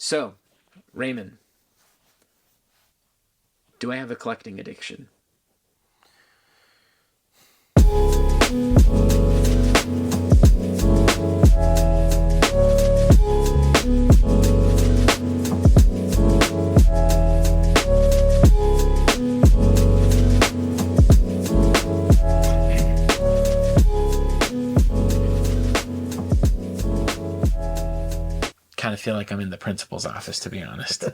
So, Raymond, do I have a collecting addiction? Kind of feel like I'm in the principal's office, to be honest.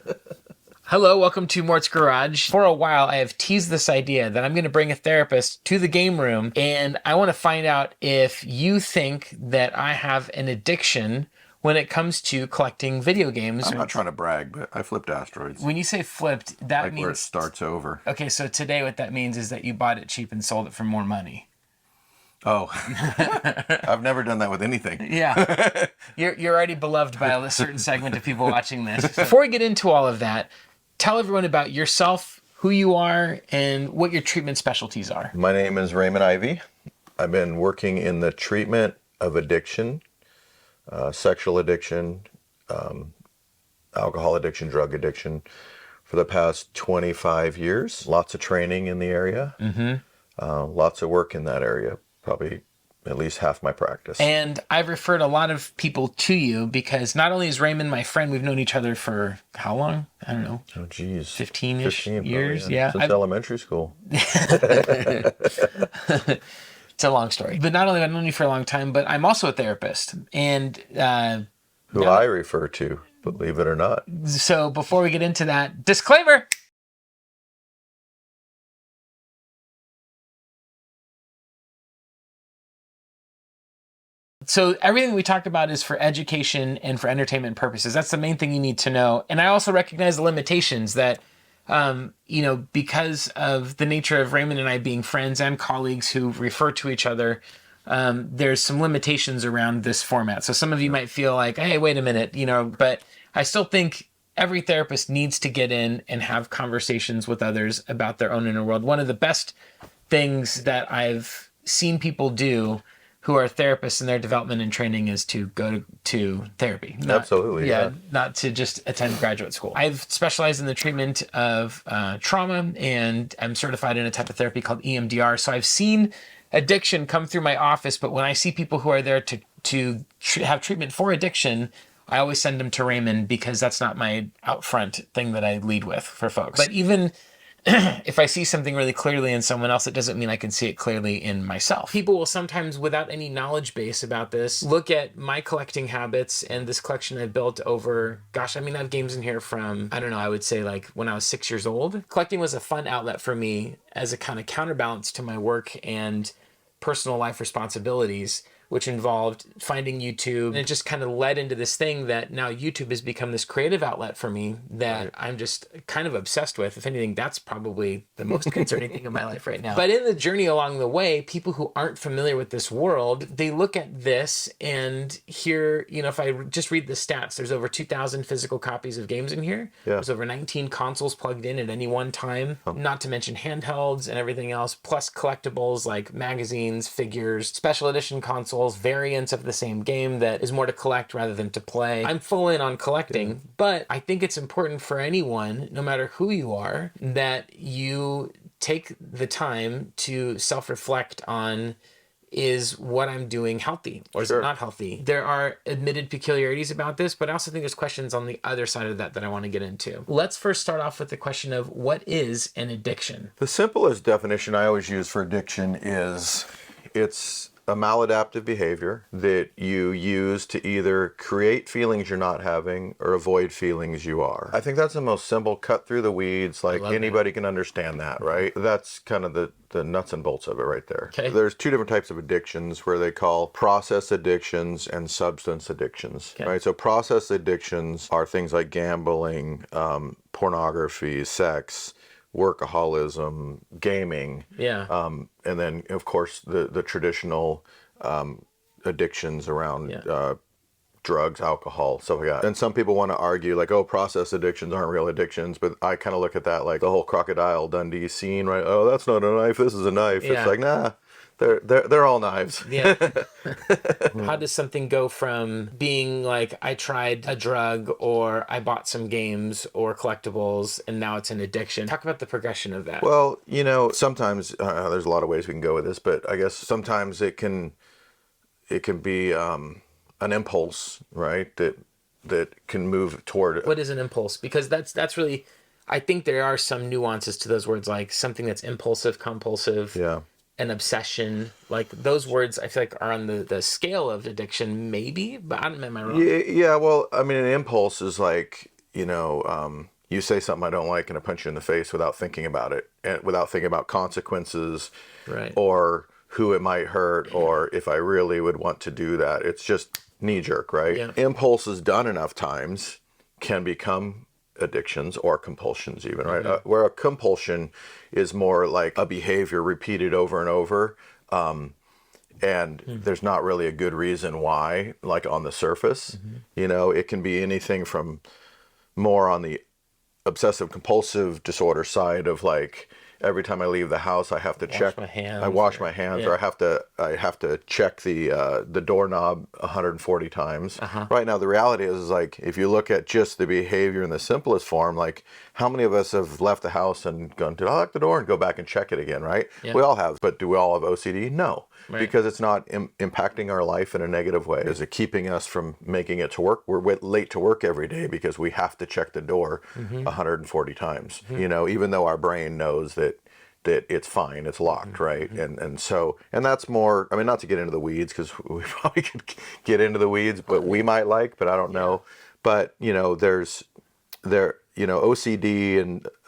Hello, welcome to Mort's Garage. For a while, I have teased this idea that I'm going to bring a therapist to the game room, and I want to find out if you think that I have an addiction when it comes to collecting video games. I'm not trying to brag, but I flipped asteroids. When you say flipped, that like means... where it starts over. Okay, so today what that means is that you bought it cheap and sold it for more money. Oh, I've never done that with anything. Yeah, you're already beloved by a certain segment of people watching this. Before we get into all of that, tell everyone about yourself, who you are, and what your treatment specialties are. My name is Ramon Ivey. I've been working in the treatment of addiction, sexual addiction, alcohol addiction, drug addiction for the past 25 years. Lots of training in the area, lots of work in that area. Probably at least half my practice. And I've referred a lot of people to you because not only is Raymond my friend, we've known each other for how long? I don't know. Oh, geez. 15-ish 15 years? probably, yeah. Since elementary school. It's a long story. But not only have I known you for a long time, but I'm also a therapist. And who I refer to, believe it or not. So before we get into that, disclaimer! So everything we talked about is for education and for entertainment purposes. That's the main thing you need to know. And I also recognize the limitations that, because of the nature of Raymond and I being friends and colleagues who refer to each other, there's some limitations around this format. So some of you might feel like, hey, wait a minute, but I still think every therapist needs to get in and have conversations with others about their own inner world. One of the best things that I've seen people do who are therapists in their development and training is to go to therapy. Absolutely. Yeah. Not to just attend graduate school. I've specialized in the treatment of trauma, and I'm certified in a type of therapy called EMDR. So I've seen addiction come through my office, but when I see people who are there to have treatment for addiction, I always send them to Raymond because that's not my out front thing that I lead with for folks. But even if I see something really clearly in someone else, it doesn't mean I can see it clearly in myself. People will sometimes, without any knowledge base about this, look at my collecting habits and this collection I've built over, I have games in here from, I would say like when I was 6 years old. Collecting was a fun outlet for me as a kind of counterbalance to my work and personal life responsibilities, which involved finding YouTube. And it just kind of led into this thing that now YouTube has become this creative outlet for me that I'm just kind of obsessed with. If anything, that's probably the most concerning thing in my life right now. But in the journey along the way, people who aren't familiar with this world, they look at this and hear, if I just read the stats, there's over 2,000 physical copies of games in here. Yeah. There's over 19 consoles plugged in at any one time, not to mention handhelds and everything else, plus collectibles like magazines, figures, special edition consoles, variants of the same game that is more to collect rather than to play. I'm full in on collecting, but I think it's important for anyone, no matter who you are, that you take the time to self-reflect on, is what I'm doing healthy or is it not healthy? There are admitted peculiarities about this, but I also think there's questions on the other side of that I want to get into. Let's first start off with the question of what is an addiction? The simplest definition I always use for addiction is it's a maladaptive behavior that you use to either create feelings you're not having or avoid feelings you are. I think that's the most simple, cut through the weeds, like anybody can understand that, right? That's kind of the nuts and bolts of it right there. Okay. There's two different types of addictions where they call process addictions and substance addictions, right? So process addictions are things like gambling, pornography, sex, workaholism, gaming, and then of course the traditional addictions around drugs, alcohol, stuff like that. And some people want to argue like, oh, process addictions aren't real addictions, but I kind of look at that like the whole Crocodile Dundee scene, right? Oh, that's not a knife, this is a knife. It's like, nah, They're all knives. Yeah. How does something go from being like, I tried a drug or I bought some games or collectibles and now it's an addiction? Talk about the progression of that. Well, sometimes there's a lot of ways we can go with this, but I guess sometimes it can be an impulse, right? That can move toward. What is an impulse? Because that's really, I think there are some nuances to those words, like something that's impulsive, compulsive, Yeah. an obsession. Like those words, I feel like are on the scale of addiction, maybe. But am I wrong? Yeah. Well, I mean, an impulse is like you say something I don't like and I punch you in the face without thinking about it, and without thinking about consequences, Right. or who it might hurt, or if I really would want to do that. It's just knee jerk, right? Yeah. Impulses done enough times can become addictions or compulsions even, right? Where a compulsion is more like a behavior repeated over and over, and there's not really a good reason why, like on the surface. It can be anything from more on the obsessive compulsive disorder side of like every time I leave the house I have to check my hands, I wash my hands, or I have to check the doorknob 140 times. Right now the reality is like, if you look at just the behavior in the simplest form, like how many of us have left the house and gone, did I lock the door, and go back and check it again, right? We all have. But do we all have OCD? No. Because it's not impacting our life in a negative way. Is it keeping us from making it to work? We're late to work every day because we have to check the door 140 times. Even though our brain knows that it's fine, it's locked, right? And so that's more. I mean, not to get into the weeds, because we probably could get into the weeds, but we might but I don't know. But there's OCD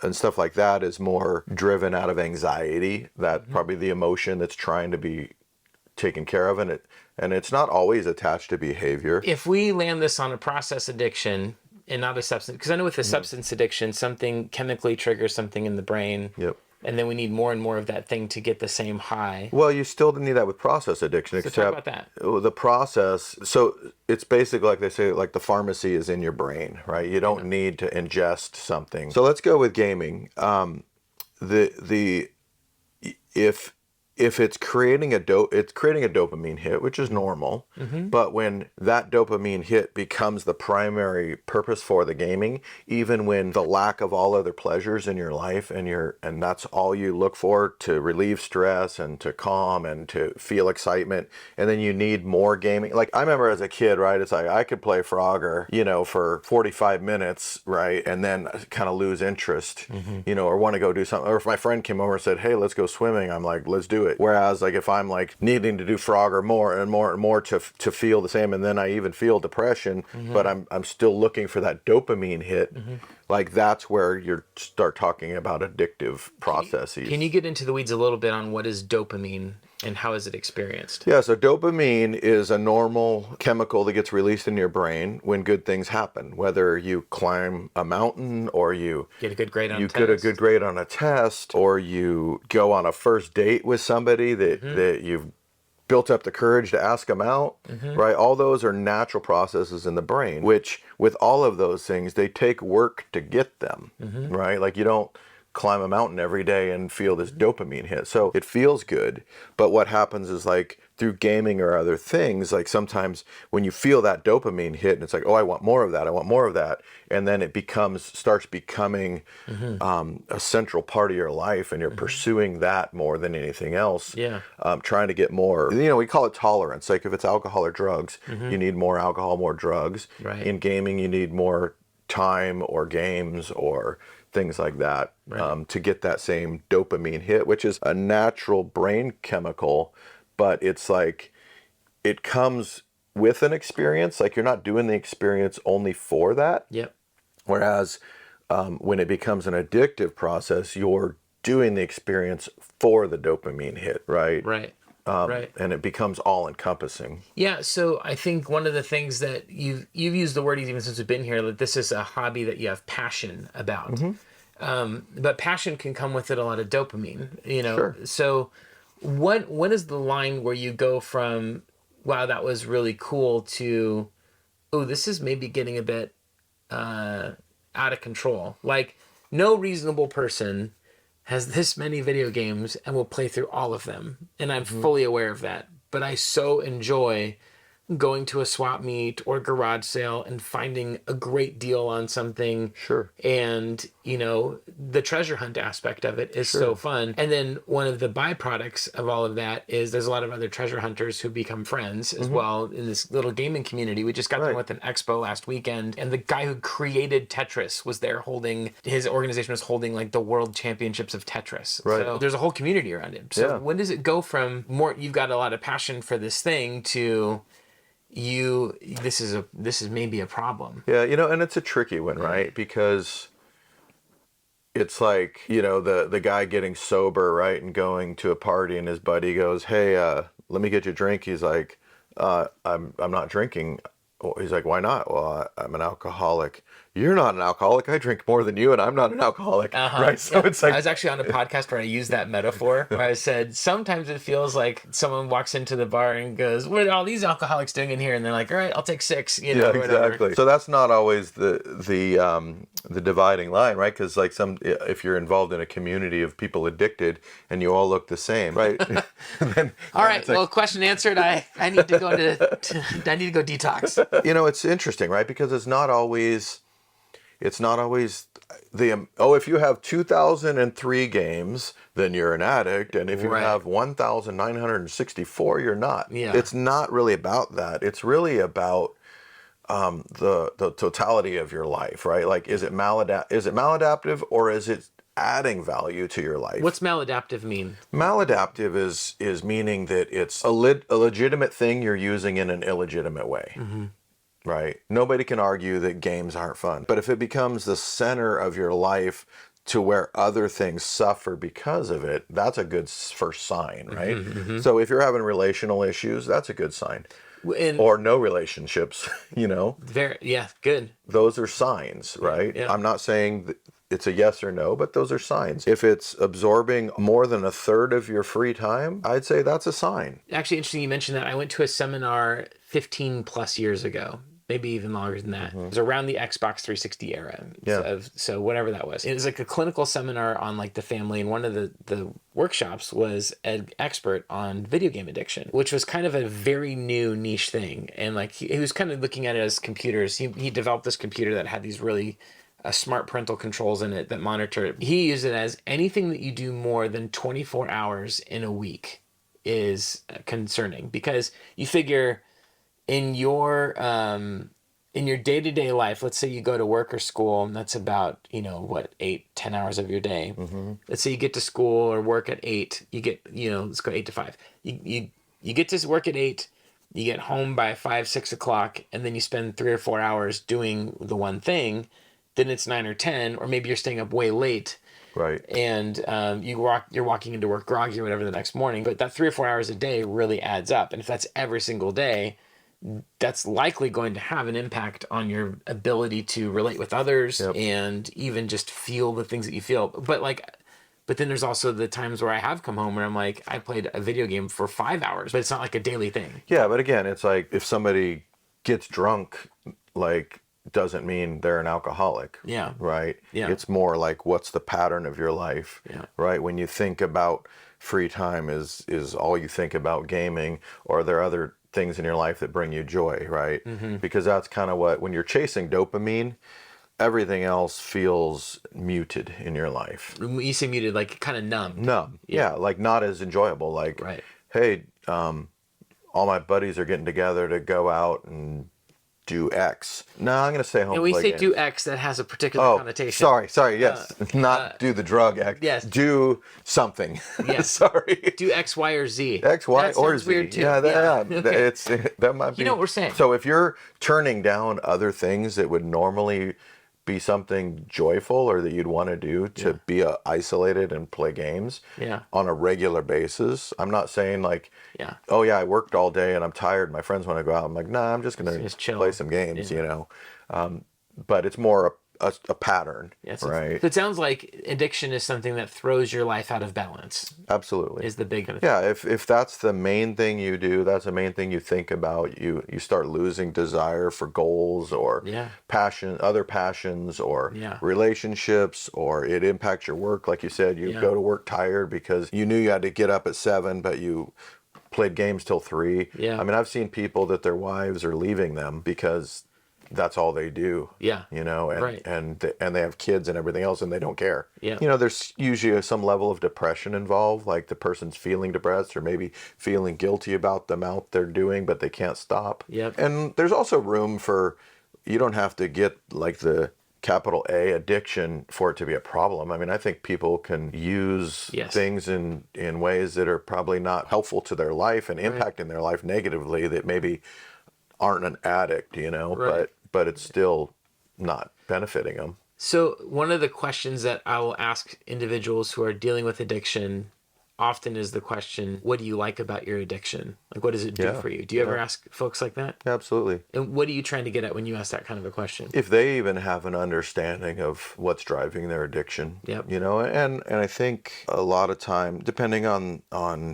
and stuff like that is more driven out of anxiety. That probably the emotion that's trying to be taken care of, and it's not always attached to behavior. If we land this on a process addiction and not a substance, because I know with a substance addiction, something chemically triggers something in the brain. Yep. And then we need more and more of that thing to get the same high. Well, you still need that with process addiction. So talk about that. The process, so it's basically like they say, like the pharmacy is in your brain, right? You don't need to ingest something. So let's go with gaming. If it's creating it's creating a dopamine hit, which is normal. But when that dopamine hit becomes the primary purpose for the gaming, even when the lack of all other pleasures in your life and that's all you look for to relieve stress and to calm and to feel excitement, and then you need more gaming. Like I remember as a kid, right? It's like I could play Frogger, for 45 minutes, right? And then kind of lose interest, or want to go do something. Or if my friend came over and said, "Hey, let's go swimming," I'm like, "Let's do it." Whereas like if I'm like needing to do Frogger more and more and more to feel the same, and then I even feel depression, but I'm still looking for that dopamine hit, like that's where you start talking about addictive processes. Can you get into the weeds a little bit on what is dopamine and how is it experienced? Yeah, so dopamine is a normal chemical that gets released in your brain when good things happen, whether you climb a mountain, or you get a good grade on a test, or you go on a first date with somebody that you've built up the courage to ask them out, right? All those are natural processes in the brain, which with all of those things, they take work to get them, right? Like you don't climb a mountain every day and feel this dopamine hit. So it feels good. But what happens is like through gaming or other things, like sometimes when you feel that dopamine hit and it's like, oh, I want more of that. I want more of that. And then it starts becoming a central part of your life, and you're pursuing that more than anything else. Yeah. Trying to get more, we call it tolerance. Like if it's alcohol or drugs, you need more alcohol, more drugs. Right. In gaming, you need more time or games or things like that, to get that same dopamine hit, which is a natural brain chemical, but it's like it comes with an experience. Like you're not doing the experience only for that. Yep. Whereas when it becomes an addictive process, you're doing the experience for the dopamine hit, right? Right. And it becomes all encompassing. Yeah, so I think one of the things that you've used the word even since we've been here, that this is a hobby that you have passion about. But passion can come with it a lot of dopamine, Sure. So when is the line where you go from, wow, that was really cool, to, oh, this is maybe getting a bit out of control? Like no reasonable person has this many video games and will play through all of them. And I'm fully aware of that. But I so enjoy going to a swap meet or garage sale and finding a great deal on something. Sure. And, the treasure hunt aspect of it is so fun. And then one of the byproducts of all of that is there's a lot of other treasure hunters who become friends as well in this little gaming community. We just got done with an expo last weekend, and the guy who created Tetris was there his organization was holding like the world championships of Tetris. Right. So there's a whole community around him. So when does it go from, Mort, you've got a lot of passion for this thing, to this is maybe a problem? Yeah, and it's a tricky one, right? Because it's like, the guy getting sober, right, and going to a party, and his buddy goes, "Hey, let me get you a drink." He's like, I'm not drinking." He's like, "Why not?" "Well, I'm an alcoholic." "You're not an alcoholic. I drink more than you, and I'm not an alcoholic." Right? So it's like, I was actually on a podcast where I used that metaphor, where I said sometimes it feels like someone walks into the bar and goes, "What are all these alcoholics doing in here?" And they're like, "All right, I'll take 6." Yeah, exactly. So that's not always the dividing line, right? Because like if you're involved in a community of people addicted and you all look the same, right? Then, all right. Well, question answered. I need to go I need to go detox. It's interesting, right? Because it's not always if you have 2003 games, then you're an addict, and if you have 1964, you're not. Yeah. It's not really about that. It's really about the totality of your life, right? Like, is it maladaptive, or is it adding value to your life? What's maladaptive mean? Maladaptive is meaning that it's a legitimate thing you're using in an illegitimate way. Right? Nobody can argue that games aren't fun. But if it becomes the center of your life to where other things suffer because of it, that's a good first sign, right? So if you're having relational issues, that's a good sign. Or no relationships, Good. Those are signs, right? Yeah. I'm not saying that it's a yes or no, but those are signs. If it's absorbing more than a third of your free time, I'd say that's a sign. Actually, interesting you mentioned that. I went to a seminar 15 plus years ago, maybe even longer than that. It was around the Xbox 360 era. So whatever that was. It was like a clinical seminar on like the family, and one of the workshops was an expert on video game addiction, which was kind of a very new niche thing. And like he was kind of looking at it as computers. He developed this computer that had these really smart parental controls in it that monitor it. He used it as anything that you do more than 24 hours in a week is concerning, because you figure in your day-to-day life, let's say you go to work or school, and that's about 8-10 hours of your day. Let's say you get to school or work at 8, you get let's go 8 to 5, you get to work at 8, you get home by 5-6 o'clock, and then you spend 3 or 4 hours doing the one thing. Then it's 9 or 10, or maybe you're staying up way late. Right. And you're walking into work groggy or whatever the next morning. But that 3 or 4 hours a day really adds up. And if that's every single day, that's likely going to have an impact on your ability to relate with others and even just feel the things that you feel. But then there's also the times where I have come home where I'm like, I played a video game for 5 hours, but it's not like a daily thing. Yeah, but again, it's like if somebody gets drunk, like, doesn't mean they're an alcoholic. Yeah. Right? Yeah. It's more like, what's the pattern of your life? Yeah. Right? When you think about free time, is all you think about gaming, or are there other things in your life that bring you joy, right? Because that's kind of when you're chasing dopamine, everything else feels muted in your life. When you say muted, like kind of numb. Numb. Yeah, like not as enjoyable. Like, hey, all my buddies are getting together to go out and do X. No, I'm going to stay home. And we say games. Do X, that has a particular connotation. Sorry, yes. Not do the drug X. Yes. Do something. Yes. Sorry. Do X, Y, or Z. X, Y, that or sounds Z. Weird too. Yeah, Okay. That might be. You know what we're saying. So if you're turning down other things that would normally be something joyful or that you'd want to do to be isolated and play games on a regular basis. I'm not saying like, oh yeah, I worked all day and I'm tired, my friends want to go out. I'm like, nah, I'm just going to play some games, But it's more a pattern, right? So it sounds like addiction is something that throws your life out of balance. Absolutely. Is the big thing. Yeah, if that's the main thing you do, that's the main thing you think about, you start losing desire for goals or passion, other passions or relationships, or it impacts your work. Like you said, you go to work tired because you knew you had to get up at 7, but you played games till 3. Yeah. I mean, I've seen people that their wives are leaving them because that's all they do. Yeah. You know, and they have kids and everything else, and they don't care. Yeah. You know, there's usually some level of depression involved, like the person's feeling depressed or maybe feeling guilty about the amount they're doing, but they can't stop. Yep. And there's also room for, you don't have to get like the capital A addiction for it to be a problem. I mean, I think people can use things in ways that are probably not helpful to their life and impacting their life negatively, that maybe aren't an addict, you know, but it's still not benefiting them. So one of the questions that I will ask individuals who are dealing with addiction often is the question, what do you like about your addiction? Like, what does it do for you? Do you ever ask folks like that? Absolutely. And what are you trying to get at when you ask that kind of a question? If they even have an understanding of what's driving their addiction, you know, and I think a lot of time, depending on,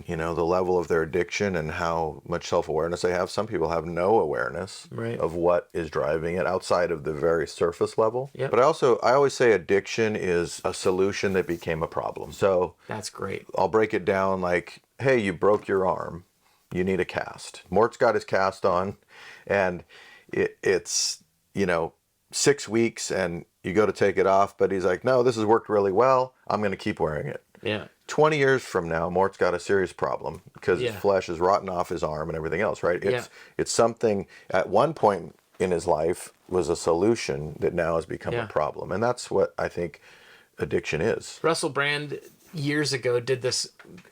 you know, the level of their addiction and how much self-awareness they have, some people have no awareness of what is driving it outside of the very surface level. But I always say addiction is a solution that became a problem. So that's great. I'll break it down like, hey, you broke your arm. You need a cast. Mort's got his cast on, and it's, you know, 6 weeks, and you go to take it off, but he's like, no, this has worked really well. I'm going to keep wearing it. Yeah. 20 years from now, Mort's got a serious problem because his flesh is rotting off his arm and everything else, right? It's something at one point in his life was a solution that now has become a problem. And that's what I think addiction is. Russell Brand years ago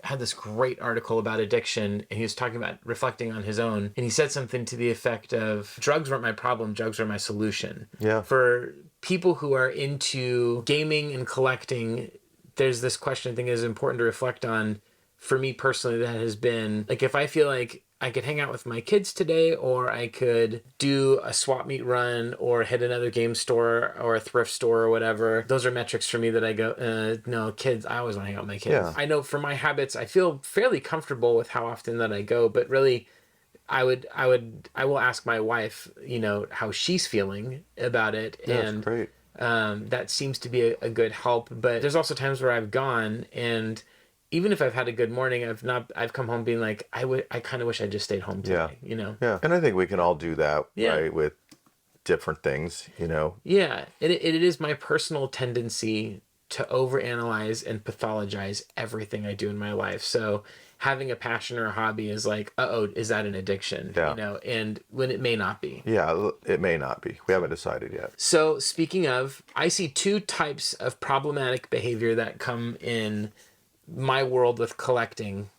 had this great article about addiction, and he was talking about reflecting on his own, and he said something to the effect of, drugs weren't my problem, drugs are my solution. For people who are into gaming and collecting, there's this question I think is important to reflect on. For me personally, that has been like, if I feel like I could hang out with my kids today, or I could do a swap meet run, or hit another game store or a thrift store or whatever. Those are metrics for me that I go, no, kids, I always want to hang out with my kids. I know for my habits, I feel fairly comfortable with how often that I go, but really I will ask my wife, you know, how she's feeling about it. And that's great. That seems to be a good help. But there's also times where I've gone, and even if I've had a good morning, I've come home being like, I kind of wish I just stayed home today, you know? Yeah. And I think we can all do that, right? With different things, you know? Yeah. It is my personal tendency to overanalyze and pathologize everything I do in my life. So having a passion or a hobby is like, is that an addiction? You know, and when it may not be. Yeah, it may not be. We haven't decided yet. So speaking of, I see 2 types of problematic behavior that come in my world with collecting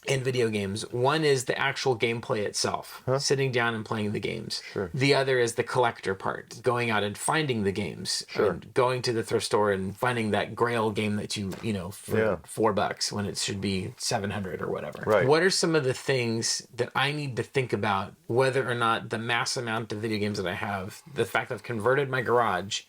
in video games. One is the actual gameplay itself, sitting down and playing the games. The other is the collector part, going out and finding the games, and going to the thrift store and finding that grail game that you know, for $4 when it should be 700 or whatever. What are some of the things that I need to think about, whether or not the mass amount of video games that I have, the fact that I've converted my garage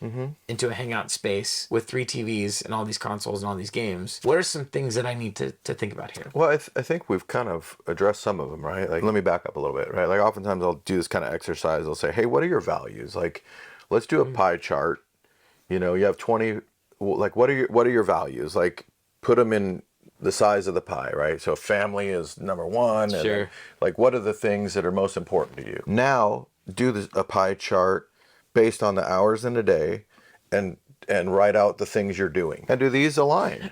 into a hangout space with 3 TVs and all these consoles and all these games, what are some things that I need to think about here? Well, I think we've kind of addressed some of them, right? Like, let me back up a little bit, right? Like, oftentimes I'll do this kind of exercise. I'll say, hey, what are your values? Like, let's do a pie chart. You know, you have 20, like, what are your values? Like, put them in the size of the pie, right? So family is number 1. And then, like, what are the things that are most important to you? Now, do a pie chart based on the hours in a day, and write out the things you're doing. And do these align?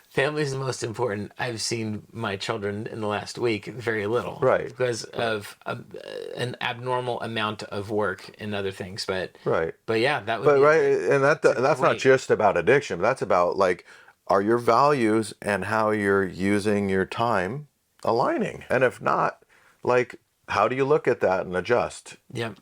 Family is the most important. I've seen my children in the last week very little, because of an abnormal amount of work and other things. But yeah, that would. But and that's not just about addiction. But that's about, like, are your values and how you're using your time aligning? And if not, like, how do you look at that and adjust?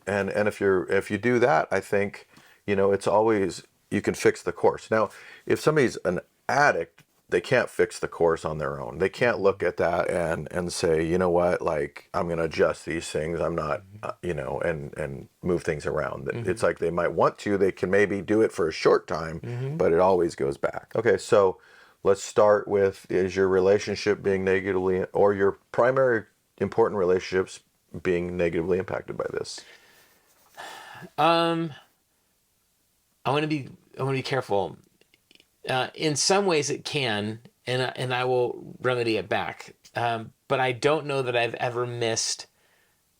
And if you do that, I think, you know, it's always, you can fix the course. Now, if somebody's an addict, they can't fix the course on their own. They can't look at that and say, you know what, like I'm going to adjust these things. I'm not, and move things around. It's like they might want to. They can maybe do it for a short time, but it always goes back. Okay, so let's start with, is your relationship being negatively, or your primary important relationships being negatively impacted by this? I want to be careful. In some ways it can, and I will remedy it back. But I don't know that I've ever missed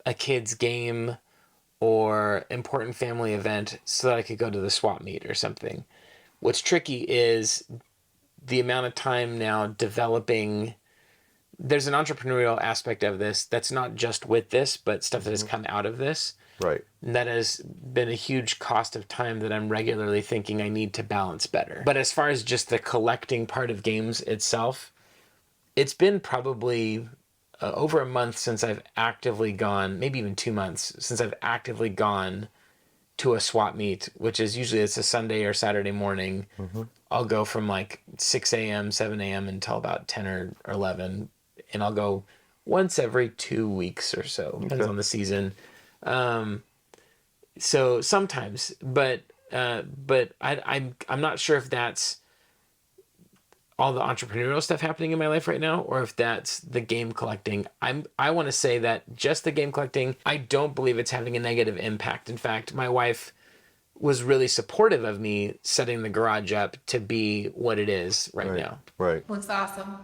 a kid's game or important family event so that I could go to the swap meet or something. What's tricky is the amount of time now developing. There's an entrepreneurial aspect of this that's not just with this, but stuff that has come out of this. Right. And that has been a huge cost of time that I'm regularly thinking I need to balance better. But as far as just the collecting part of games itself, it's been probably over a month since I've actively gone, maybe even 2 months since I've actively gone to a swap meet, which is usually it's a Sunday or Saturday morning. I'll go from like 6 a.m., 7 a.m. until about 10 or 11. And I'll go once every 2 weeks or so. Depends on the season. So sometimes, but I'm not sure if that's all the entrepreneurial stuff happening in my life right now, or if that's the game collecting. I want to say that just the game collecting, I don't believe it's having a negative impact. In fact, my wife was really supportive of me setting the garage up to be what it is right now. Right. Looks awesome.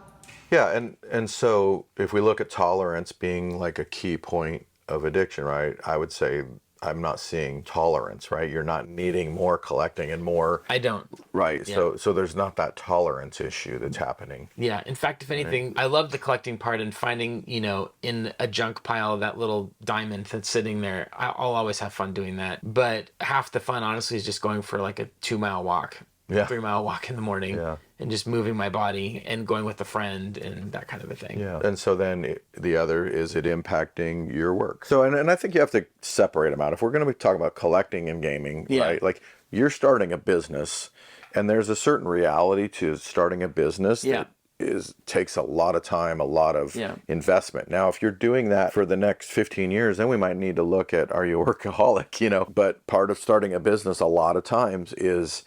Yeah, and so if we look at tolerance being like a key point of addiction, right? I would say I'm not seeing tolerance, right? You're not needing more collecting and more. I don't. Right. Yeah. So there's not that tolerance issue that's happening. Yeah. In fact, if anything, I love the collecting part and finding, in a junk pile, that little diamond that's sitting there. I'll always have fun doing that. But half the fun, honestly, is just going for like a 2-mile walk. Yeah. 3-mile walk in the morning. Yeah. And just moving my body and going with a friend and that kind of a thing. Yeah. And so then the other is it impacting your work. So, and I think you have to separate them out. If we're going to be talking about collecting and gaming, right? Like you're starting a business and there's a certain reality to starting a business that takes a lot of time, a lot of investment. Now, if you're doing that for the next 15 years, then we might need to look at, are you a workaholic, But part of starting a business a lot of times is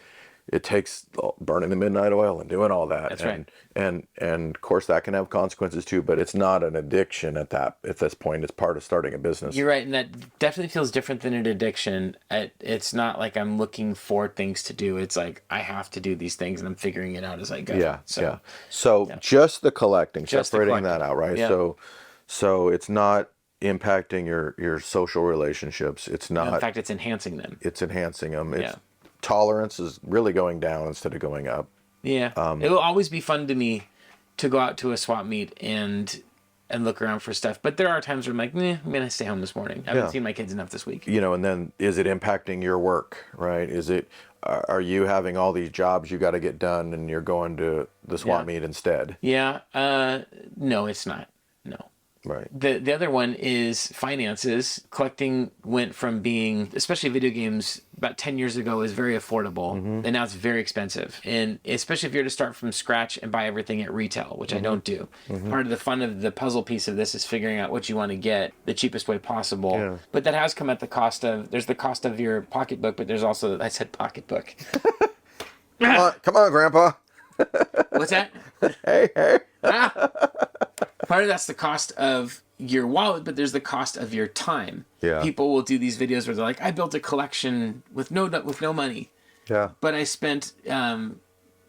it takes burning the midnight oil and doing all that. That's right. And of course that can have consequences too, but it's not an addiction at this point. It's part of starting a business. You're right. And that definitely feels different than an addiction. It's not like I'm looking for things to do. It's like, I have to do these things and I'm figuring it out as I go. Yeah. So just the collecting, separating that out, right? Yeah. So it's not impacting your social relationships. It's not. In fact, it's enhancing them. It's enhancing them. Tolerance is really going down instead of going up. Yeah. It will always be fun to me to go out to a swap meet and look around for stuff. But there are times where I'm like, I'm going to stay home this morning. I haven't seen my kids enough this week. And then is it impacting your work, right? Are you having all these jobs you got to get done and you're going to the swap meet instead? Yeah. No, it's not. No. Right. The other one is finances. Collecting went from being, especially video games, about 10 years ago was very affordable, and now it's very expensive. And especially if you're to start from scratch and buy everything at retail, which I don't do. Part of the fun of the puzzle piece of this is figuring out what you want to get the cheapest way possible. Yeah. But that has come at the cost of, there's the cost of your pocketbook, but there's also, I said pocketbook. Come on, Grandpa. What's that? Hey. Part of that's the cost of your wallet, but there's the cost of your time. Yeah. People will do these videos where they're like, I built a collection with no money. Yeah. But I spent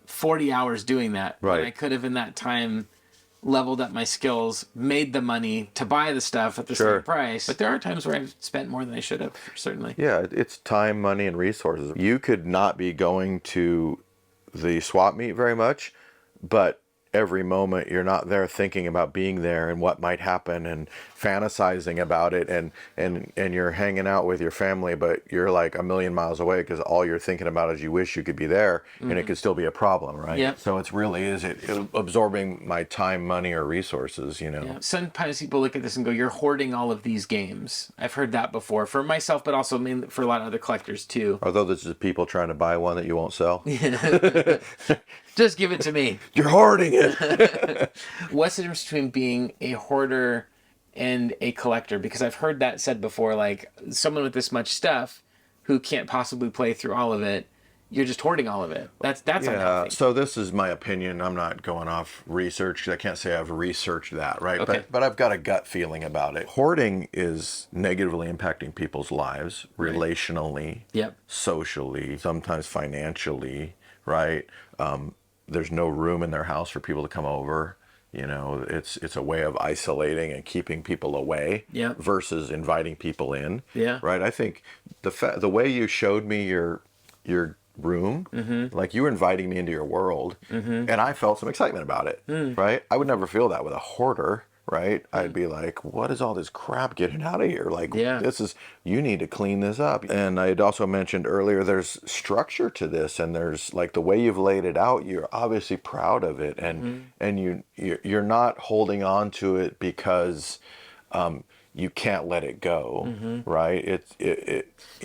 40 hours doing that. Right. And I could have in that time leveled up my skills, made the money to buy the stuff at the same price. But there are times where I've spent more than I should have, certainly. Yeah, it's time, money, and resources. You could not be going to the swap meet very much, but every moment you're not there thinking about being there and what might happen and fantasizing about it, and you're hanging out with your family, but you're like a million miles away because all you're thinking about is you wish you could be there, and it could still be a problem, right? Yep. So it's really, is it absorbing my time, money, or resources, you know? Yeah. Sometimes people look at this and go, you're hoarding all of these games. I've heard that before for myself, but also mainly for a lot of other collectors too. Although this is people trying to buy one that you won't sell. Just give it to me. You're hoarding it. What's the difference between being a hoarder and a collector? Because I've heard that said before, like someone with this much stuff who can't possibly play through all of it, you're just hoarding all of it. That's unhealthy. So this is my opinion. I'm not going off research. I can't say I've researched that, right? Okay. But I've got a gut feeling about it. Hoarding is negatively impacting people's lives, relationally, Yep. socially, sometimes financially, right? There's no room in their house for people to come over. You know, it's a way of isolating and keeping people away, Yep. versus inviting people in. Yeah. Right. I think the way you showed me your room, like you were inviting me into your world, and I felt some excitement about it. Right. I would never feel that with a hoarder. Right. I'd be like, what is all this crap getting out of here? Like, you need to clean this up. And I had also mentioned earlier, there's structure to this, and there's like the way you've laid it out, you're obviously proud of it. And you're not holding on to it because you can't let it go. Right.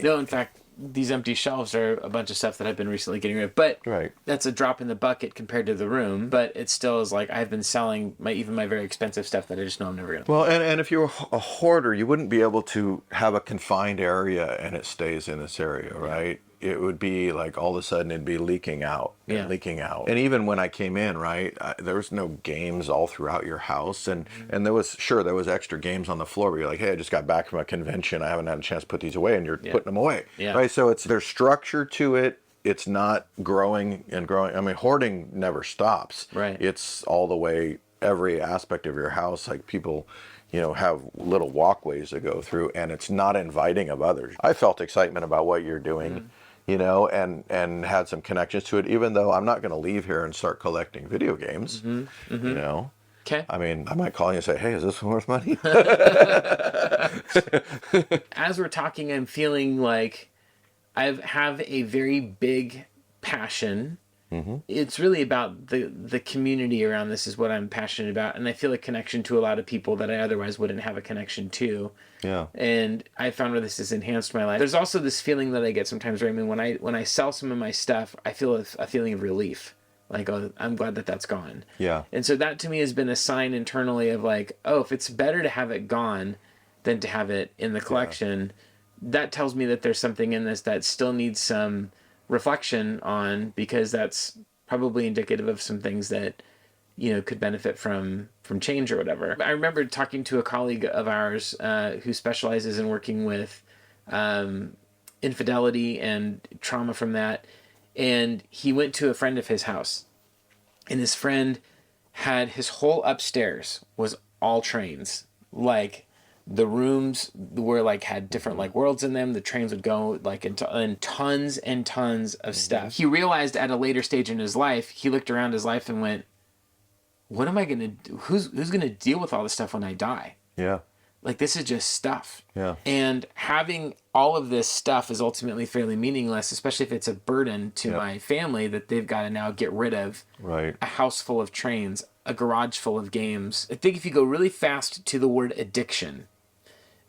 No, in fact, these empty shelves are a bunch of stuff that I've been recently getting rid of, but that's a drop in the bucket compared to the room. But it still is like I've been selling even my very expensive stuff that I just know I'm never gonna. Well, and if you're a hoarder, you wouldn't be able to have a confined area and it stays in this area, right? It would be like all of a sudden it'd be leaking out and leaking out. And even when I came in, right, there was no games all throughout your house. And there was extra games on the floor, but you're like, hey, I just got back from a convention. I haven't had a chance to put these away, and you're putting them away. Right. So there's structure to it. It's not growing and growing. I mean, hoarding never stops. Right. It's all the way, every aspect of your house, like people, you know, have little walkways to go through, and it's not inviting of others. I felt excitement about what you're doing. You know, and had some connections to it, even though I'm not going to leave here and start collecting video games, you know. Okay. I mean, I might call you and say, hey, is this worth money? As we're talking, I'm feeling like I have a very big passion. It's really about the community around this is what I'm passionate about, and I feel a connection to a lot of people that I otherwise wouldn't have a connection to. Yeah. And I found where this has enhanced my life. There's also this feeling that I get sometimes, Raymond, when I sell some of my stuff, I feel a feeling of relief. Like, oh, I'm glad that that's gone. Yeah. And so that to me has been a sign internally of like, oh, if it's better to have it gone than to have it in the collection, that tells me that there's something in this that still needs some reflection on, because that's probably indicative of some things that, you know, could benefit from change or whatever. I remember talking to a colleague of ours who specializes in working with infidelity and trauma from that, and he went to a friend of his house, and his friend had his whole upstairs was all trains. Like, the rooms were like had different like worlds in them. The trains would go like into and tons of stuff. He realized at a later stage in his life, he looked around his life and went, what am I going to do? Who's going to deal with all this stuff when I die? Yeah. Like, this is just stuff. Yeah. And having all of this stuff is ultimately fairly meaningless, especially if it's a burden to my family that they've got to now get rid of. Right. A house full of trains, a garage full of games. I think if you go really fast to the word addiction,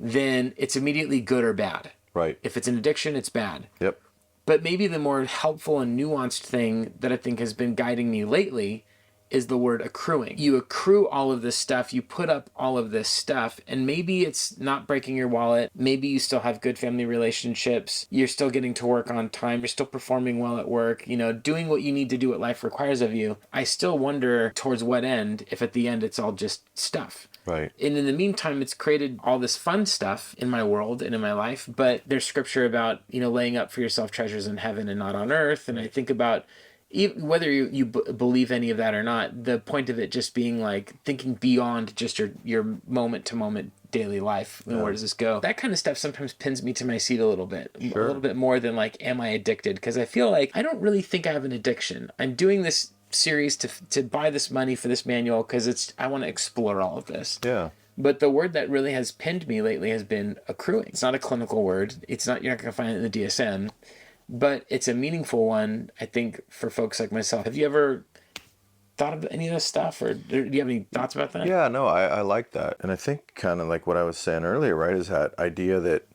then it's immediately good or bad. Right. If it's an addiction, it's bad. Yep. But maybe the more helpful and nuanced thing that I think has been guiding me lately is the word accruing. You accrue all of this stuff, you put up all of this stuff, and maybe it's not breaking your wallet. Maybe you still have good family relationships. You're still getting to work on time. You're still performing well at work, you know, doing what you need to do, what life requires of you. I still wonder towards what end, if at the end it's all just stuff. Right. And in the meantime, it's created all this fun stuff in my world and in my life, but there's scripture about, you know, laying up for yourself treasures in heaven and not on earth. And I think about, even whether you believe any of that or not, the point of it just being like thinking beyond just your moment to moment daily life. And where does this go? That kind of stuff sometimes pins me to my seat a little bit. Sure. A little bit more than like, am I addicted? Because I feel like I don't really think I have an addiction. I'm doing this series to buy this money for this manual because I want to explore all of this. Yeah. But the word that really has pinned me lately has been accruing. It's not a clinical word. It's not, you're not going to find it in the DSM, but it's a meaningful one, I think, for folks like myself. Have you ever thought of any of this stuff, or do you have any thoughts about that? Yeah, no, I like that. And I think kind of like what I was saying earlier, right, is that idea that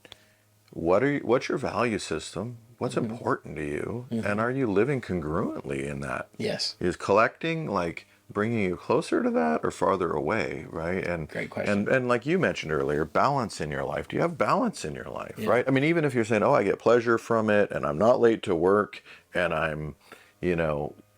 what's your value system? What's important to you? And are you living congruently in that? Yes. Is collecting like bringing you closer to that or farther away, right? And Great question. and like you mentioned earlier, balance in your life. Do you have balance in your life, right? I mean, even if you're saying, "Oh, I get pleasure from it and I'm not late to work and I'm,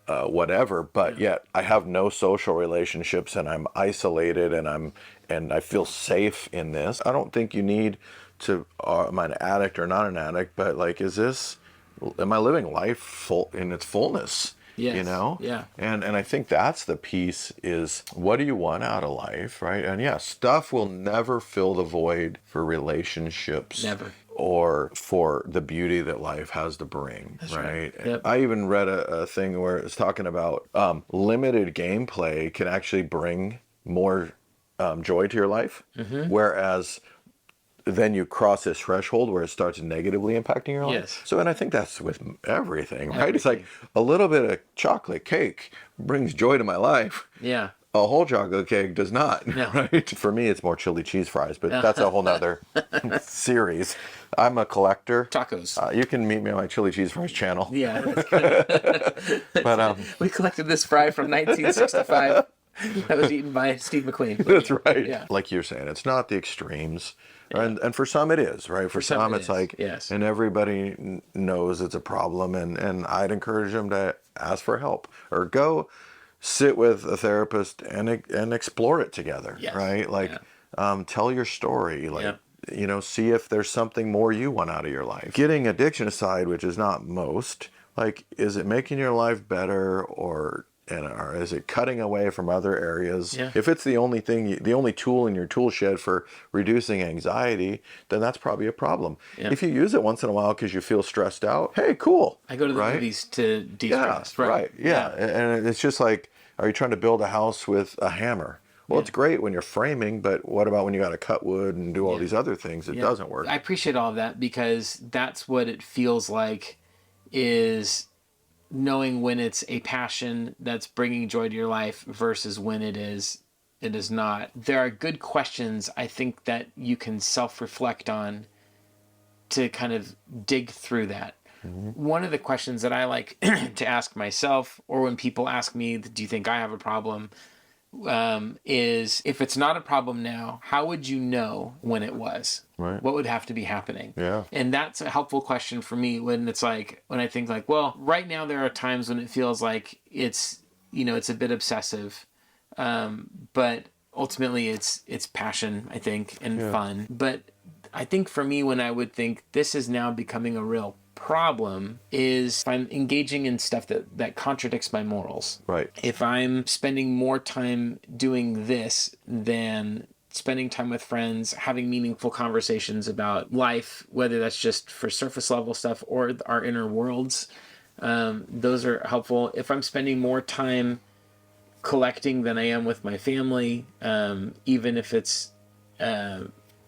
whatever, but yet I have no social relationships and I'm isolated and I feel safe in this." I don't think you need to, am I an addict or not an addict, but like, am I living life full in its fullness? Yes. Yeah. And I think that's the piece, is what do you want out of life, right? And yeah, stuff will never fill the void for relationships. Never. Or for the beauty that life has to bring, That's right? Yep. I even read a thing where it's talking about limited gameplay can actually bring more joy to your life, whereas then you cross this threshold where it starts negatively impacting your life. Yes. So, and I think that's with everything, right? It's like a little bit of chocolate cake brings joy to my life. Yeah. A whole chocolate cake does not, No. right? For me, it's more chili cheese fries, but that's a whole nother series. I'm a collector. Tacos. You can meet me on my chili cheese fries channel. Yeah. But we collected this fry from 1965 that was eaten by Steve McQueen. that's right. Yeah. Like you're saying, it's not the extremes. And for some it is, right? For some it's like, yes. And everybody knows it's a problem, and I'd encourage them to ask for help or go sit with a therapist and explore it together, Yes. right? Like, tell your story, like, see if there's something more you want out of your life. Getting addiction aside, which is not most, like, is it making your life better, or is it cutting away from other areas? Yeah. If it's the only thing, the only tool in your tool shed for reducing anxiety, then that's probably a problem. Yeah. If you use it once in a while because you feel stressed out, hey, cool. I go to the movies to de-stress. Yeah, right. Yeah. And it's just like, are you trying to build a house with a hammer? Well, it's great when you're framing, but what about when you got to cut wood and do all these other things? It doesn't work. I appreciate all of that, because that's what it feels like, is knowing when it's a passion that's bringing joy to your life versus when it is not. There are good questions, I think, that you can self-reflect on to kind of dig through that. One of the questions that I like to ask myself, or when people ask me, do you think I have a problem, is, if it's not a problem now, how would you know when it was? Right. What would have to be happening? Yeah. And that's a helpful question for me, when it's like, when I think like, well, right now there are times when it feels like it's a bit obsessive, but ultimately it's passion, I think, and fun. But I think for me, when I would think this is now becoming a real problem, is if I'm engaging in stuff that contradicts my morals. Right. If I'm spending more time doing this than spending time with friends, having meaningful conversations about life, whether that's just for surface level stuff or our inner worlds, those are helpful. If I'm spending more time collecting than I am with my family, even if it's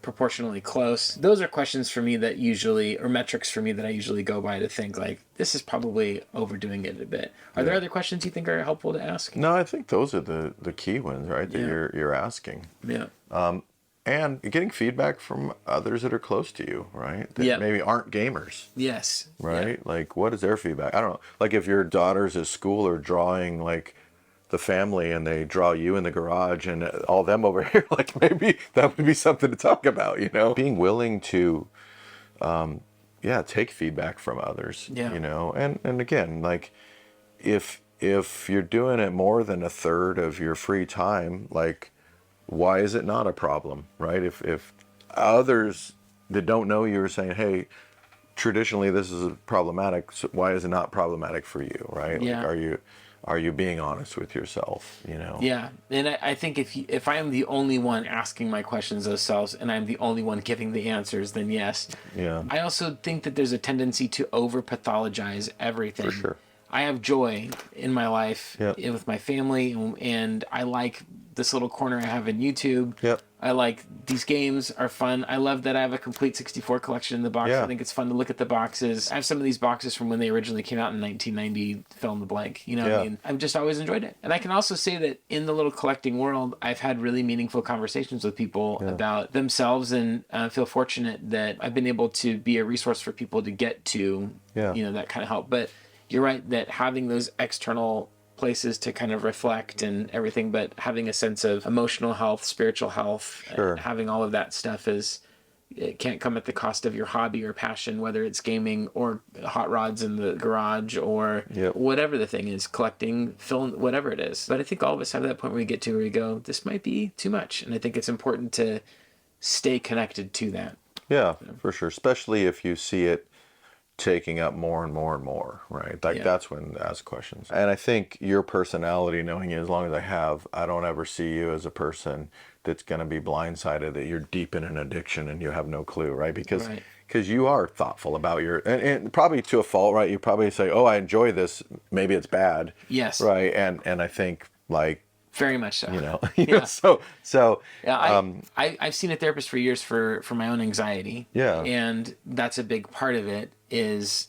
proportionally close, those are questions for me that usually, or metrics for me that I usually go by to think like, this is probably overdoing it a bit. Are there other questions you think are helpful to ask? No, I think those are the key ones, right? That you're asking. Yeah. And getting feedback from others that are close to you, right? That maybe aren't gamers. Yes. Right? Yeah. Like, what is their feedback? I don't know. Like, if your daughters at school are drawing like the family and they draw you in the garage and all them over here, like, maybe that would be something to talk about, Being willing to, take feedback from others, and again, like, if you're doing it more than a third of your free time, like, why is it not a problem, right? If others that don't know you are saying, hey, traditionally this is problematic, so why is it not problematic for you, right? Yeah. Like, are you being honest with yourself, Yeah, and I think if I am the only one asking my questions themselves and I'm the only one giving the answers, then yes. Yeah. I also think that there's a tendency to over-pathologize everything. For sure. I have joy in my life with my family, and I like this little corner I have in YouTube. Yep. I like these games are fun. I love that I have a complete 64 collection in the box. Yeah. I think it's fun to look at the boxes. I have some of these boxes from when they originally came out in 1990, fill in the blank. You know what I mean? I've just always enjoyed it. And I can also say that in the little collecting world, I've had really meaningful conversations with people about themselves, and feel fortunate that I've been able to be a resource for people to get to, you know, that kind of help. But you're right that having those external places to kind of reflect and everything, but having a sense of emotional health, spiritual health, having all of that stuff it can't come at the cost of your hobby or passion, whether it's gaming or hot rods in the garage or whatever the thing is, collecting, film, whatever it is. But I think all of us have that point where we get to where we go, this might be too much. And I think it's important to stay connected to that. Yeah, for sure. Especially if you see it taking up more and more and more, right? Like that's when to ask questions. And I think your personality, knowing you as long as I don't ever see you as a person that's going to be blindsided that you're deep in an addiction and you have no clue, right? Because you are thoughtful about your, and probably to a fault, right? You probably say, oh, I enjoy this. Maybe it's bad. Yes. Right. And I think like, very much so. You know, I've seen a therapist for years for my own anxiety. Yeah. And that's a big part of it is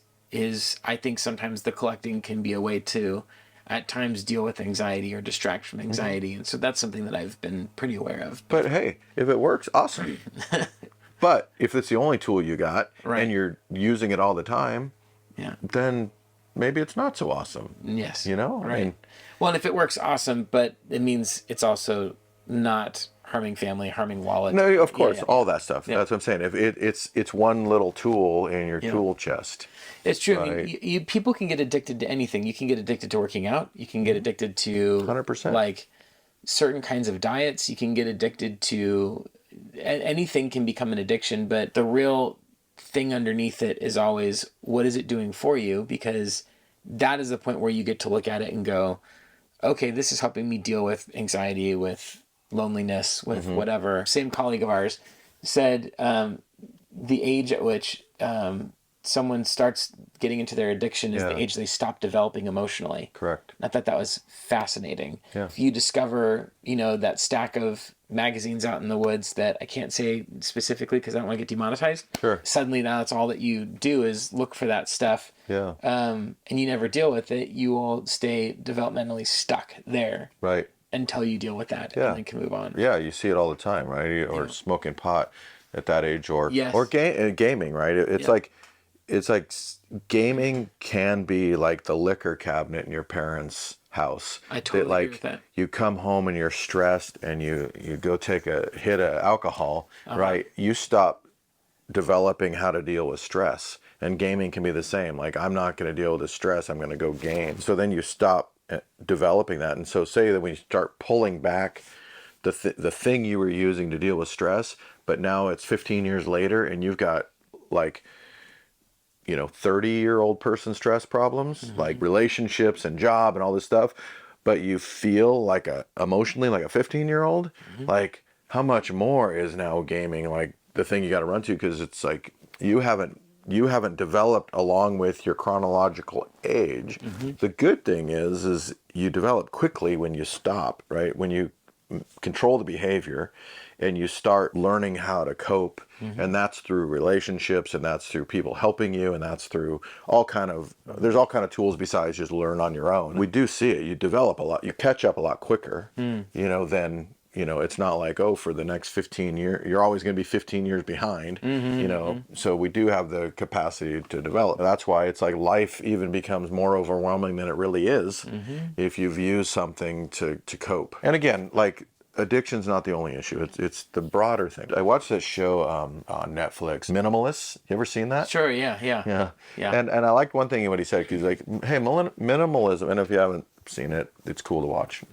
I think sometimes the collecting can be a way to at times deal with anxiety or distract from anxiety. And so that's something that I've been pretty aware of. But hey, if it works, awesome. But if it's the only tool you got and you're using it all the time, then maybe it's not so awesome. Yes. You know? Right. I mean, well, and if it works, awesome, but it means it's also not harming family, harming wallet. No, of course, all that stuff. That's what I'm saying. If it's one little tool in your tool chest. It's true. Right? I mean, people can get addicted to anything. You can get addicted to working out. You can get addicted to 100%. Like certain kinds of diets. You can get addicted to anything can become an addiction, but the real thing underneath it is always, what is it doing for you? Because that is the point where you get to look at it and go, okay, this is helping me deal with anxiety, with loneliness, with whatever. Same colleague of ours said the age at which someone starts getting into their addiction is the age they stop developing emotionally. Correct. I thought that was fascinating. Yeah. If you discover, that stack of magazines out in the woods that I can't say specifically because I don't want to get demonetized. Sure. Suddenly now that's all that you do is look for that stuff. Yeah. And you never deal with it. You will stay developmentally stuck there. Right. Until you deal with that and then can move on. Yeah, you see it all the time, right? Or smoking pot at that age, or gaming, right? It's like gaming can be like the liquor cabinet in your parents' house. I totally agree with that. You come home and you're stressed, and you go take a hit of alcohol, right? You stop developing how to deal with stress, and gaming can be the same. Like, I'm not going to deal with the stress. I'm going to go game. So then you stop developing that, and so say that when you start pulling back the thing you were using to deal with stress, but now it's 15 years later, and you've got like 30-year-old person stress problems, like relationships and job and all this stuff, but you feel like emotionally like a 15-year-old, like how much more is now gaming like the thing you got to run to, because it's like you haven't developed along with your chronological age. The good thing is you develop quickly when you stop, right? When you control the behavior and you start learning how to cope, and that's through relationships, and that's through people helping you, and that's through there's all kind of tools besides just learn on your own. We do see it. You develop a lot, you catch up a lot quicker, than it's not like, for the next 15 years, you're always going to be 15 years behind, so we do have the capacity to develop. That's why it's like life even becomes more overwhelming than it really is if you've used something to cope. And again, like, addiction's not the only issue. It's the broader thing. I watched this show on Netflix, Minimalists. You ever seen that? Sure, yeah. And I liked one thing what he said. He's like, hey, minimalism, and if you haven't seen it, it's cool to watch.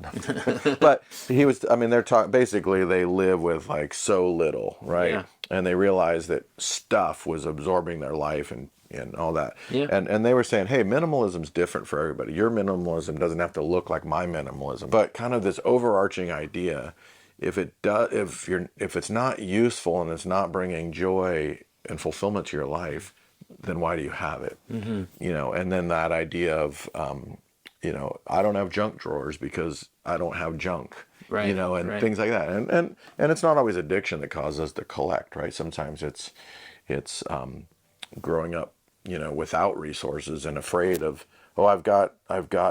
But they're talking, basically they live with like so little, right? Yeah. And they realized that stuff was absorbing their life and all that. Yeah. And they were saying, hey, minimalism's different for everybody. Your minimalism doesn't have to look like my minimalism. But kind of this overarching idea, if it's not useful and it's not bringing joy and fulfillment to your life, then why do you have it? And then that idea of I don't have junk drawers because I don't have junk. Right. You know, and things like that. And it's not always addiction that causes us to collect, right? Sometimes it's growing up, you know, without resources and afraid of, oh, I've got,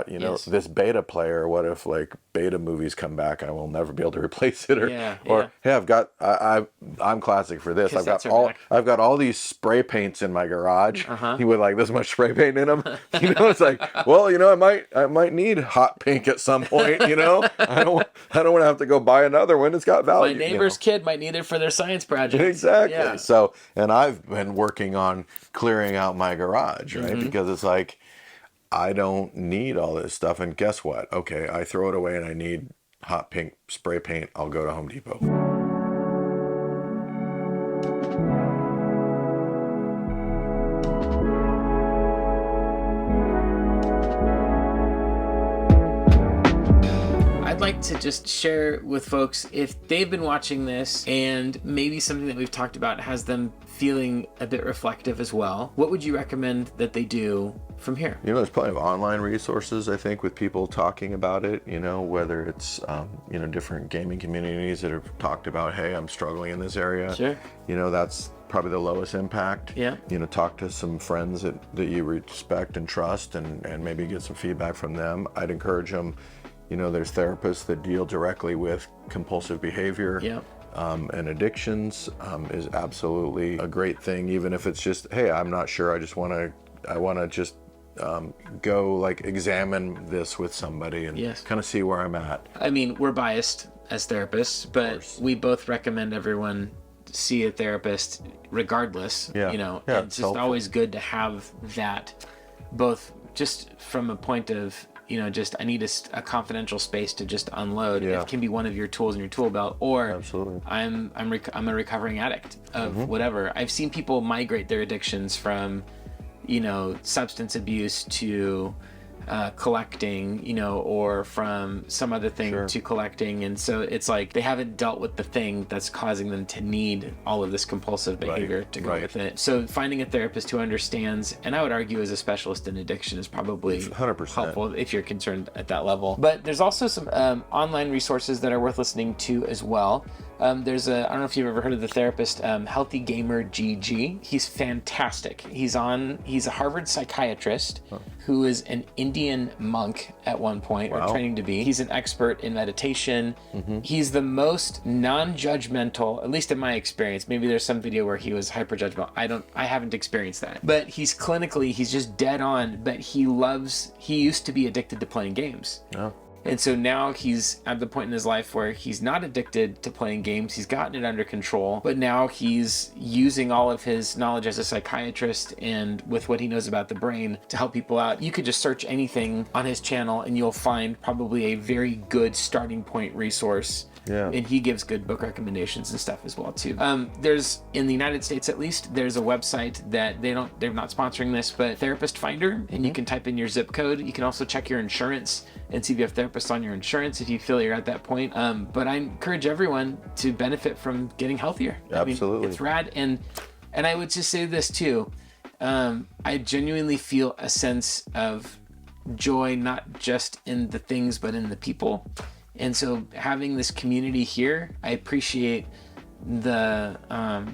you know, this beta player. What if like beta movies come back? I will never be able to replace it. Or, hey, I'm classic for this. I've got all these spray paints in my garage. With like this much spray paint in them. You know, it's like, well, you know, I might need hot pink at some point. You know, I don't want to have to go buy another one. It's got value. My neighbor's kid might need it for their science project. Exactly. Yeah. So, and I've been working on clearing out my garage, right? Because it's like, I don't need all this stuff. And guess what? Okay, I throw it away and I need hot pink spray paint. I'll go to Home Depot. I'd like to just share with folks, if they've been watching this and maybe something that we've talked about has them feeling a bit reflective as well, what would you recommend that they do from here? You know, there's plenty of online resources, I think, with people talking about it, you know, whether it's, you know, different gaming communities that have talked about, hey, I'm struggling in this area. Sure. You know, that's probably the lowest impact. Yeah. You know, talk to some friends that you respect and trust and maybe get some feedback from them. I'd encourage them, you know, there's therapists that deal directly with compulsive behavior. Yeah. And addictions is absolutely a great thing, even if it's just, hey, I'm not sure, I want to just go like examine this with somebody and kind of see where I'm at. I mean, we're biased as therapists, but we both recommend everyone see a therapist regardless. Yeah. You know, Yeah, it's just always good to have that, both just from a point of, you know, just I need a confidential space to just unload. Yeah. It can be one of your tools in your tool belt, or Absolutely. I'm a recovering addict of whatever. I've seen people migrate their addictions from, you know, substance abuse to collecting, you know, or from some other thing to collecting. And so it's like they haven't dealt with the thing that's causing them to need all of this compulsive behavior to go with it. So finding a therapist who understands, and I would argue as a specialist in addiction, is probably 100% helpful if you're concerned at that level. But there's also some online resources that are worth listening to as well. There's I don't know if you've ever heard of the therapist, Healthy Gamer GG. He's fantastic. He's a Harvard psychiatrist who is an Indian monk at one point, or training to be. He's an expert in meditation. He's the most non-judgmental, at least in my experience. Maybe there's some video where he was hyper-judgmental. I haven't experienced that. But he's just dead on, but he used to be addicted to playing games. Oh. And so now he's at the point in his life where he's not addicted to playing games. He's gotten it under control, but now he's using all of his knowledge as a psychiatrist and with what he knows about the brain to help people out. You could just search anything on his channel and you'll find probably a very good starting point resource. Yeah. And he gives good book recommendations and stuff as well too. There's, in the United States at least, there's a website that they're not sponsoring this, but Therapist Finder, and you can type in your zip code. You can also check your insurance and see if you have therapists on your insurance if you feel you're at that point. But I encourage everyone to benefit from getting healthier. Absolutely. I mean, it's rad. And I would just say this too. I genuinely feel a sense of joy, not just in the things, but in the people. And so having this community here, I appreciate the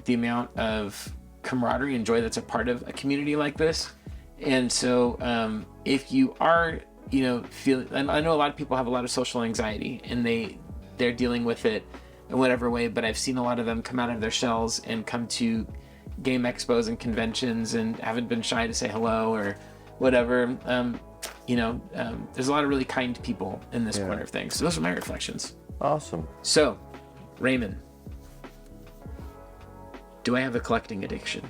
amount of camaraderie and joy that's a part of a community like this. And so if you are, you know, and I know a lot of people have a lot of social anxiety and they're dealing with it in whatever way, but I've seen a lot of them come out of their shells and come to game expos and conventions and haven't been shy to say hello or whatever. There's a lot of really kind people in this corner of things. So those are my reflections. Awesome. So, Raymond, do I have a collecting addiction?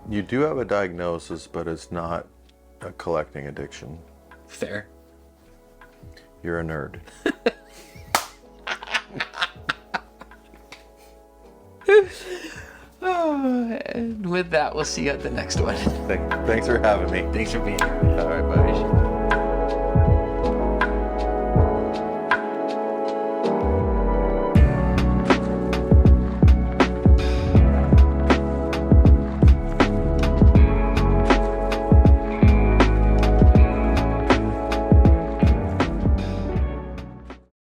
You do have a diagnosis, but it's not a collecting addiction. Fair. You're a nerd. And with that, we'll see you at the next one. Thanks for having me. Thanks for being here. All right, buddy.